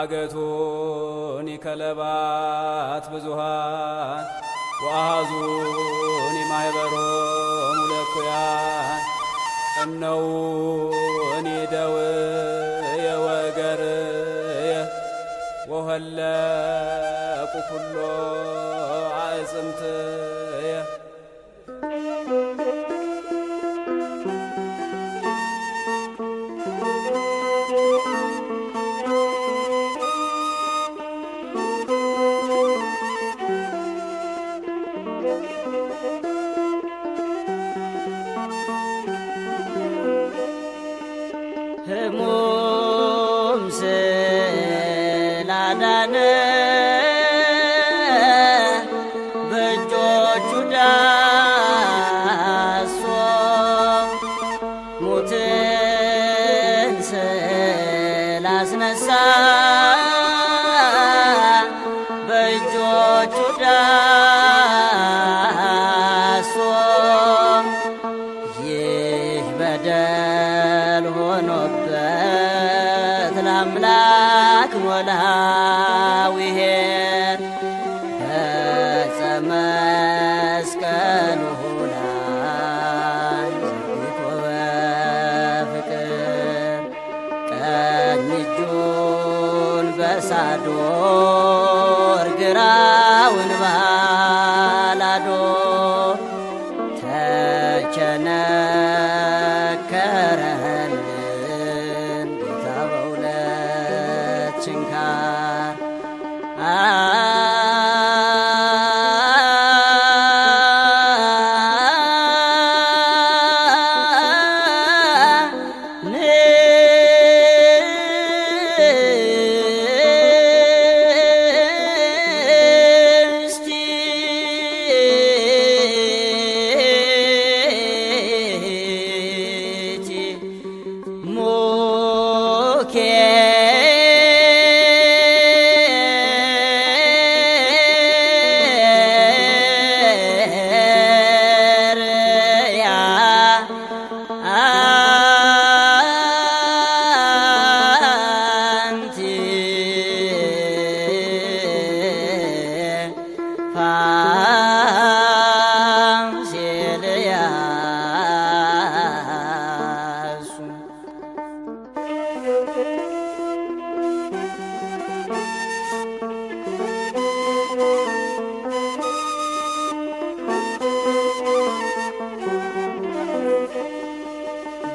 አገቱኒ ከለባት ብዙሃን ወአሐዙኒ ማኅበሮሙ ለእኩያን እነውኒ ደውየ ወገርየ ወሀለቁ ኩሎ አዕጽምትየ ሕሙም ስላዳነ በእጆቹ ዳሶ ሙትን ስላስነሳ በእጆቹ ዳሶ ይህ በደል ሆኖበት ለአምላክ ኖላዊ ኄር በዕፀ መስቀሉ ላይ ዘርግቶ በፍቅር ቀኝ እጁን በሳዶር ግራውን ባላዶር ተቸነከረልን ጌታ በሁለት ችንካር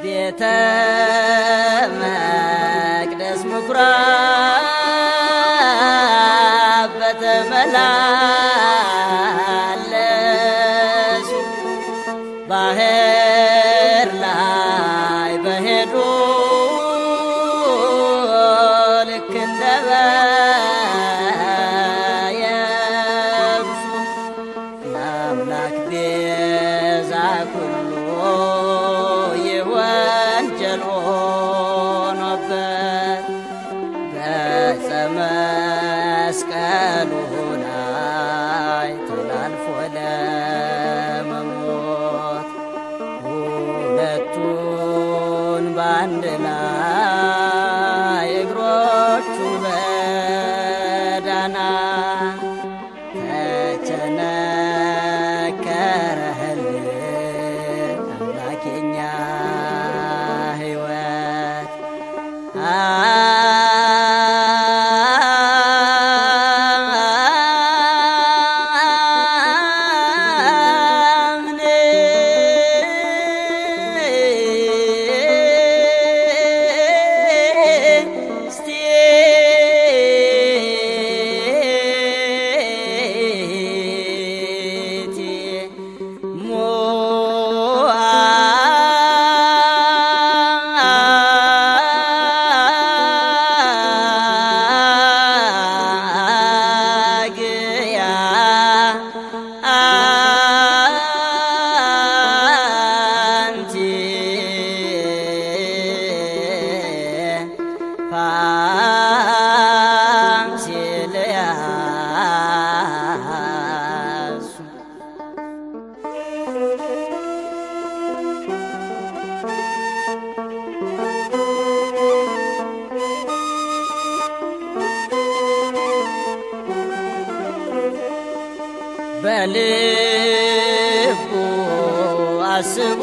ቤተ መቅደስ ምኵራብ በተመላለሱ ባሕር ላይ በሄዱ ልክ እንደ በየብሱ ለአምላክ ቤዛ ኩሉ ወንጀል ሆኖበት በዕፀ መስቀሉ ላይ ተላልፎ ለመሞት ሁለቱን በአንድ ላይ እግሮቹን በዳና ተቸነከረልን አምላክ የኛ ሕይወት በልቡ አስቦ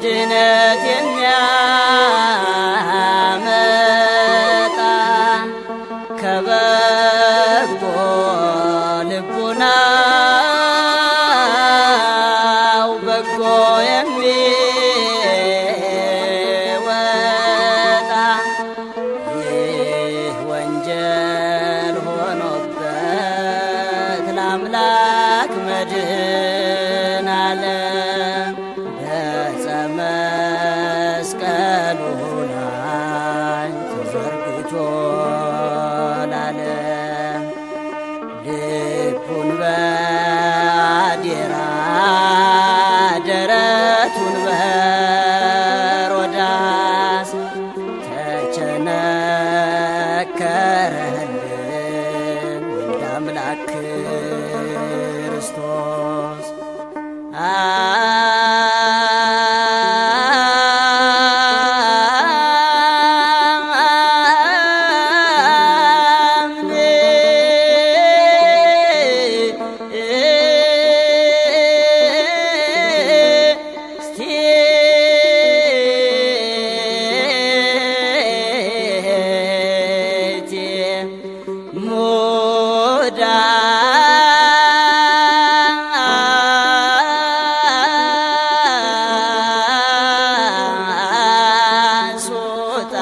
ድነት የሚያመጣ ከበጎ ልቡናው በጎ የሚወጣ ይህ ወንጀል ሆኖበት ለአምላክ መድን አለ በዕፀ መስቀሉ ላይ ተዘርግቶ ላለም ልቡን በአዴራ ደረቱን በሮዳስ ተቸነከረልን ወልደ አምላክ ክርስቶስ ሶጣ